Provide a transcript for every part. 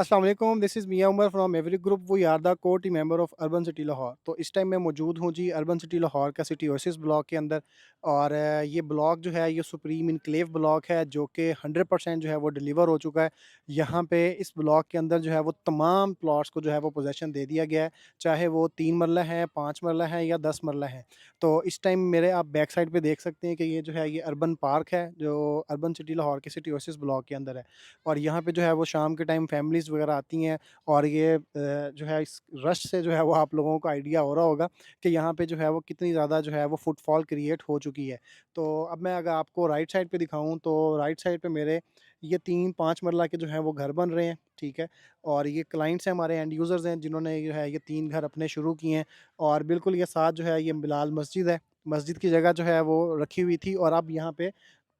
अस्सलाम वालेकुम, this is Mian Umar from every group. We are the core team member of urban city Lahore. तो इस time मैं मौजूद हूँ जी अर्बन सिटी लाहौर का सिटी ओएसिस ब्लॉक के अंदर। और ये ब्लॉक जो है ये सुप्रीम इनक्लेव ब्लॉक है जो कि 100% जो है वो डिलीवर हो चुका है। यहाँ पे इस ब्लॉक के अंदर जो है वो तमाम प्लॉट्स को जो है वो पोजेसन दे दिया गया है, चाहे वो 3 मरला है, 5 मरला है या 10 मरला है। तो इस टाइम मेरे आप बैक साइड पे देख सकते हैं कि ये जो है ये अर्बन पार्क है जो अर्बन सिटी लाहौर के सिटी ओएसिस ब्लॉक के अंदर है। और यहाँ पे जो है वो शाम के टाइम फैमिलीज़ वगैरह आती हैं। और ये जो है इस रश से जो है वो आप लोगों को आइडिया हो रहा होगा कि यहाँ पे जो है वो कितनी ज़्यादा जो है वो फुटफॉल क्रिएट हो चुकी है। तो अब मैं अगर आपको राइट साइड पे दिखाऊँ तो राइट साइड पे मेरे ये 3-5 मरला के जो हैं वो घर बन रहे हैं, ठीक है? और ये क्लाइंट्स हैं, हमारे एंड यूज़र्स हैं जिन्होंने जो है ये 3 घर अपने शुरू किए हैं। और बिल्कुल ये साथ जो है ये बिलाल मस्जिद है। मस्जिद की जगह जो है वो रखी हुई थी और अब यहाँ पे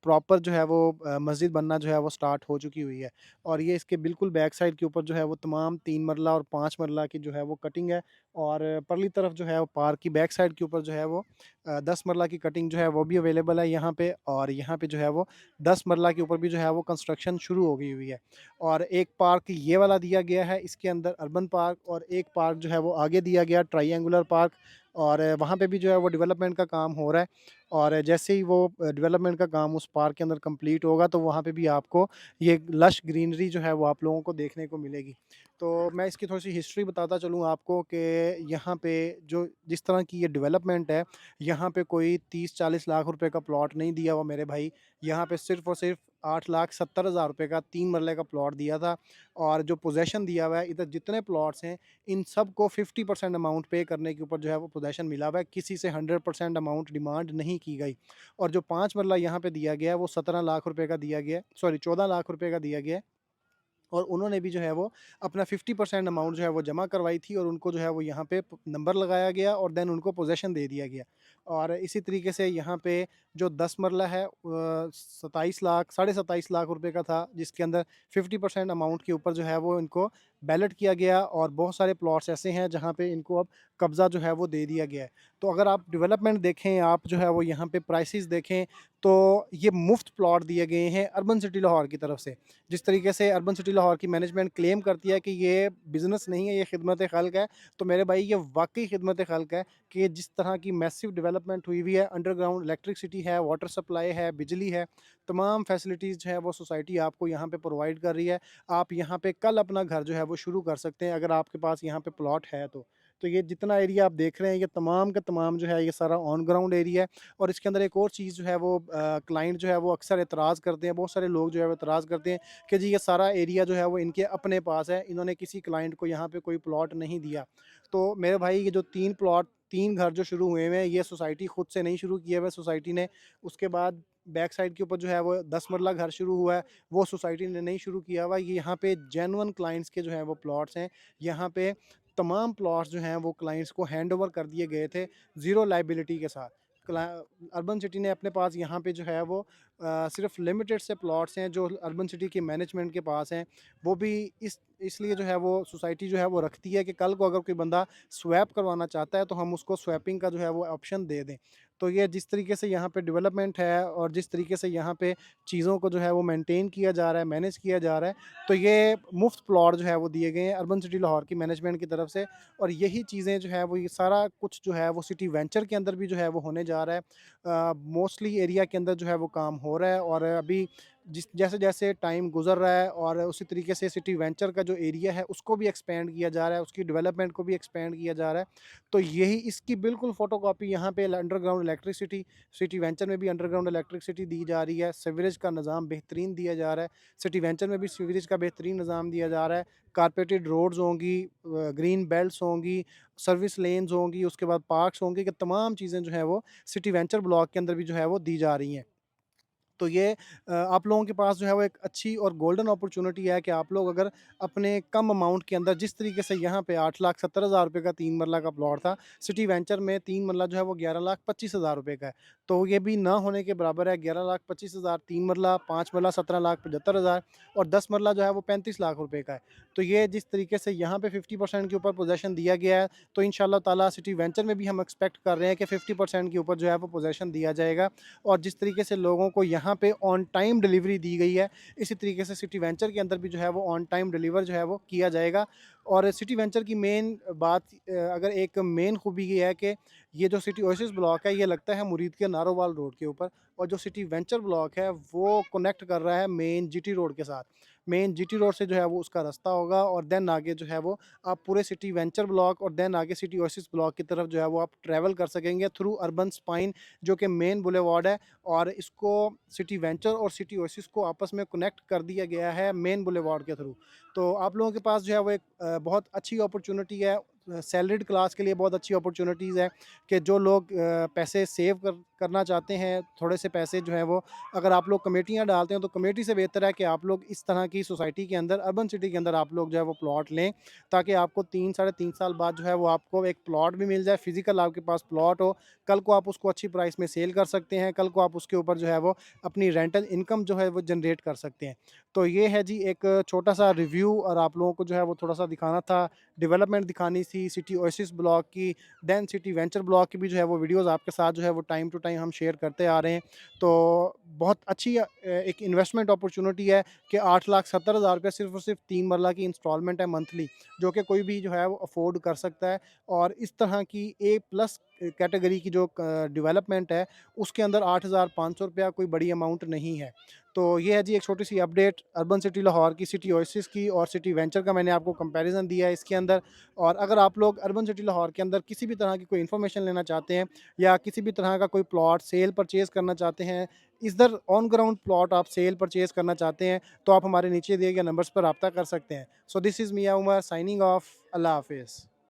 प्रॉपर जो है वो मस्जिद बनना जो है वो स्टार्ट हो चुकी हुई है। और ये इसके बिल्कुल बैक साइड के ऊपर जो है वो तमाम 3 मरला और 5 मरला की जो है वो कटिंग है। और परली तरफ जो है वो पार्क की बैक साइड के ऊपर जो है वो 10 मरला की कटिंग जो है वो भी अवेलेबल है यहाँ पे। और यहाँ पे जो है वो 10 मरला के ऊपर भी जो है वो कंस्ट्रक्शन शुरू हो गई हुई है। और एक पार्क ये वाला दिया गया है इसके अंदर अर्बन पार्क, और एक पार्क जो है वो आगे दिया गया ट्रायंगुलर पार्क। और वहाँ पे भी जो है वो डेवलपमेंट का काम हो रहा है। और जैसे ही वो डेवलपमेंट का काम उस पार्क के अंदर कंप्लीट होगा तो वहाँ पे भी आपको ये लश ग्रीनरी जो है वो आप लोगों को देखने को मिलेगी। तो मैं इसकी थोड़ी-सी हिस्ट्री बताता चलूँ आपको कि यहाँ पे जो जिस तरह की ये डेवलपमेंट है, यहाँ पे कोई 30-40 लाख रुपए का प्लॉट नहीं दिया हुआ मेरे भाई। यहाँ पे सिर्फ़ और सिर्फ़ 8,70,000 रुपए का 3 मरले का प्लॉट दिया था। और जो पोज़ेशन दिया हुआ है, इधर जितने प्लॉट्स हैं, इन सबको 50% अमाउंट पे करने के ऊपर जो है वो पोज़ेशन मिला हुआ है। किसी से 100% अमाउंट डिमांड नहीं की गई। और जो 5 मरला यहाँ पे दिया गया है, वो 17 लाख रुपए का दिया गया है, सॉरी 14 लाख रुपए का दिया गया है। और उन्होंने भी जो है वो अपना 50% अमाउंट जो है वो जमा करवाई थी और उनको जो है वो यहाँ पे नंबर लगाया गया और देन उनको पोजेसन दे दिया गया। और इसी तरीके से यहाँ पे जो 10 मरला है 27 लाख, साढ़े 27 लाख रुपए का था, जिसके अंदर 50% अमाउंट के ऊपर जो है वो इनको बैलेट किया गया। और बहुत सारे प्लॉट्स ऐसे हैं जहाँ पे इनको अब कब्ज़ा जो है वो दे दिया गया है। तो अगर आप डेवलपमेंट देखें, आप जो है वो यहाँ पे प्राइसेस देखें, तो ये मुफ्त प्लॉट दिए गए हैं अर्बन सिटी लाहौर की तरफ से। जिस तरीके से अर्बन सिटी लाहौर की मैनेजमेंट क्लेम करती है कि ये बिज़नेस नहीं है, ये खिदमत खल्क है, तो मेरे भाई ये वाक़ई खिदमत खल्क है कि जिस तरह की मैसिव डेवलपमेंट हुई हुई है, अंडरग्राउंड इलेक्ट्रिसिटी है, वाटर सप्लाई है, बिजली है, तमाम फैसिलिटीज़ जो है वो सोसाइटी आपको यहाँ पे प्रोवाइड कर रही है। आप यहाँ पे कल अपना घर जो है वो शुरू कर सकते हैं अगर आपके पास यहाँ पे प्लॉट है तो। तो ये जितना एरिया आप देख रहे हैं, ये तमाम का तमाम जो है ये सारा ऑन ग्राउंड एरिया है। और इसके अंदर एक और चीज़ जो है वो क्लाइंट जो है वो अक्सर एतराज़ करते हैं, बहुत सारे लोग जो है वो एतराज़ करते हैं कि जी ये सारा एरिया जो है वो इनके अपने पास है, इन्होंने किसी क्लाइंट को यहाँ पे कोई प्लॉट नहीं दिया। तो मेरे भाई ये जो 3 घर जो शुरू हुए हुए हैं, ये सोसाइटी खुद से नहीं शुरू किए हुए, सोसाइटी ने उसके बाद बैक साइड के ऊपर जो है वो 10 मरला घर शुरू हुआ है, वो सोसाइटी ने नहीं शुरू किया हुआ। ये यहाँ पे जेन्युइन क्लाइंट्स के जो हैं वो प्लॉट्स हैं। यहाँ पे तमाम प्लॉट्स जो हैं वो क्लाइंट्स को हैंडओवर कर दिए गए थे, ज़ीरो लायबिलिटी के साथ। क्ला अर्बन सिटी ने अपने पास यहाँ पे जो है वो सिर्फ़ लिमिटेड से प्लॉट्स हैं जो अर्बन सिटी की मैनेजमेंट के पास हैं। वो भी इसलिए जो है वो सोसाइटी जो है वो रखती है कि कल को अगर कोई बंदा स्वैप करवाना चाहता है तो हम उसको स्वैपिंग का जो है वो ऑप्शन दे दें। तो ये जिस तरीके से यहाँ पे डेवलपमेंट है और जिस तरीके से यहाँ पे चीज़ों को जो है वो मेंटेन किया जा रहा है, मैनेज किया जा रहा है, तो ये मुफ्त प्लॉट जो है वो दिए गए हैं अर्बन सिटी लाहौर की मैनेजमेंट की तरफ से। और यही चीज़ें जो है वो ये सारा कुछ जो है वो सिटी वेंचर के अंदर भी जो है वो होने जा रहा है। मोस्टली एरिया के अंदर जो है वो काम हो रहा है। और अभी जिस जैसे-जैसे टाइम गुज़र रहा है और उसी तरीके से सिटी वेंचर का जो एरिया है उसको भी एक्सपेंड किया जा रहा है, उसकी डेवलपमेंट को भी एक्सपेंड किया जा रहा है। तो यही इसकी बिल्कुल फ़ोटोकॉपी यहाँ पे अंडरग्राउंड इलेक्ट्रिसिटी, सिटी वेंचर में भी अंडरग्राउंड इलेक्ट्रिसिटी दी जा रही है, सीवरेज का निज़ाम बेहतरीन दिया जा रहा है, सिटी वेंचर में भी सीवरेज का बेहतरीन निज़ाम दिया जा रहा है, कारपेटेड रोड्स होंगी, ग्रीन बेल्ट्स होंगी, सर्विस लेन्स होंगी, उसके बाद पार्क्स होंगे, कि तमाम चीज़ें जो हैं वो सिटी वेंचर ब्लॉक के अंदर भी जो है वो दी जा रही हैं। तो ये आप लोगों के पास जो है वो एक अच्छी और गोल्डन अपॉर्च्युनिटी है कि आप लोग अगर अपने कम अमाउंट के अंदर, जिस तरीके से यहाँ पे 8,70,000 रुपए का 3 मरला का प्लॉट था, सिटी वेंचर में 3 मरला जो है वो 11,25,000 रुपए का है। तो ये भी ना होने के बराबर है। 11,25,000 3 मरला, 5 मरला 17,75,000 और 10 मरला जो है वो 35 लाख रुपए का है। तो ये जिस तरीके से यहाँ पे 50% के ऊपर पोज़ेशन दिया गया है, तो इंशाअल्लाह ताला सिटी वेंचर में भी हम एक्सपेक्ट कर रहे हैं कि 50% के ऊपर जो है वो पोज़ेशन दिया जाएगा। और जिस तरीके से लोगों को यहाँ यहाँ पे ऑन टाइम डिलीवरी दी गई है, इसी तरीके से सिटी वेंचर के अंदर भी जो है वो ऑन टाइम डिलीवर जो है वो किया जाएगा। और सिटी वेंचर की मेन बात अगर एक मेन खूबी ये है कि ये जो सिटी ओएसिस ब्लॉक है ये लगता है मुरीद के नारोवाल रोड के ऊपर, और जो सिटी वेंचर ब्लॉक है वो कनेक्ट कर रहा है मेन जीटी रोड के साथ। मेन जीटी रोड से जो है वो उसका रास्ता होगा, और देन आगे जो है वो आप पूरे सिटी वेंचर ब्लॉक और देन आगे सिटी ओएसिस ब्लॉक की तरफ जो है वो आप ट्रैवल कर सकेंगे थ्रू अर्बन स्पाइन, जो कि मेन बुलेवार्ड है। और इसको सिटी वेंचर और सिटी ओएसिस को आपस में कनेक्ट कर दिया गया है मेन बुलेवार्ड के थ्रू। तो आप लोगों के पास जो है वो एक बहुत अच्छी अपॉर्चुनिटी है, सैलरीड क्लास के लिए बहुत अच्छी अपॉर्चुनिटीज़ है कि जो लोग पैसे सेव करना चाहते हैं, थोड़े से पैसे जो हैं वो अगर आप लोग कमेटियाँ डालते हैं तो कमेटी से बेहतर है कि आप लोग इस तरह की सोसाइटी के अंदर, अर्बन सिटी के अंदर आप लोग जो है वो प्लॉट लें, ताकि आपको 3 साढ़े 3 साल बाद जो है वो आपको एक प्लॉट भी मिल जाए, फिज़िकल आपके पास प्लॉट हो। कल को आप उसको अच्छी प्राइस में सेल कर सकते हैं, कल को आप उसके ऊपर जो है वो अपनी रेंटल इनकम जो है वो जनरेट कर सकते हैं। तो ये है जी एक छोटा-सा रिव्यू, और आप लोगों को जो है वो थोड़ा-सा दिखाना था, डेवलपमेंट दिखानी थी सिटी ओएसिस ब्लॉक की, देन सिटी वेंचर ब्लॉक की भी जो है वो वीडियोज़ आपके साथ जो है वो टाइम टू टाइम हम शेयर करते आ रहे हैं। तो बहुत अच्छी एक इन्वेस्टमेंट अपॉर्चुनिटी है कि 8,70,000 रुपये सिर्फ़ और सिर्फ 3 मरला की इंस्टॉलमेंट है मंथली, जो कि कोई भी जो है वो अफ़ोर्ड कर सकता है। और इस तरह की ए प्लस कैटेगरी की जो डेवलपमेंट है, उसके अंदर 8,500 रुपया कोई बड़ी अमाउंट नहीं है। तो ये है जी एक छोटी-सी अपडेट अर्बन सिटी लाहौर की, सिटी ओएसिस की और सिटी वेंचर का मैंने आपको कंपैरिज़न दिया है इसके अंदर। और अगर आप लोग अर्बन सिटी लाहौर के अंदर किसी भी तरह की कोई इन्फॉर्मेशन लेना चाहते हैं, या किसी भी तरह का कोई प्लॉट सेल परचेज़ करना चाहते हैं, इधर ऑन ग्राउंड प्लॉट आप सेल परचेज़ करना चाहते हैं, तो आप हमारे नीचे दिए गए नंबर्स पर राब्ता कर सकते हैं। So this is Mian Umar signing off. अल्लाह हाफ़िज़।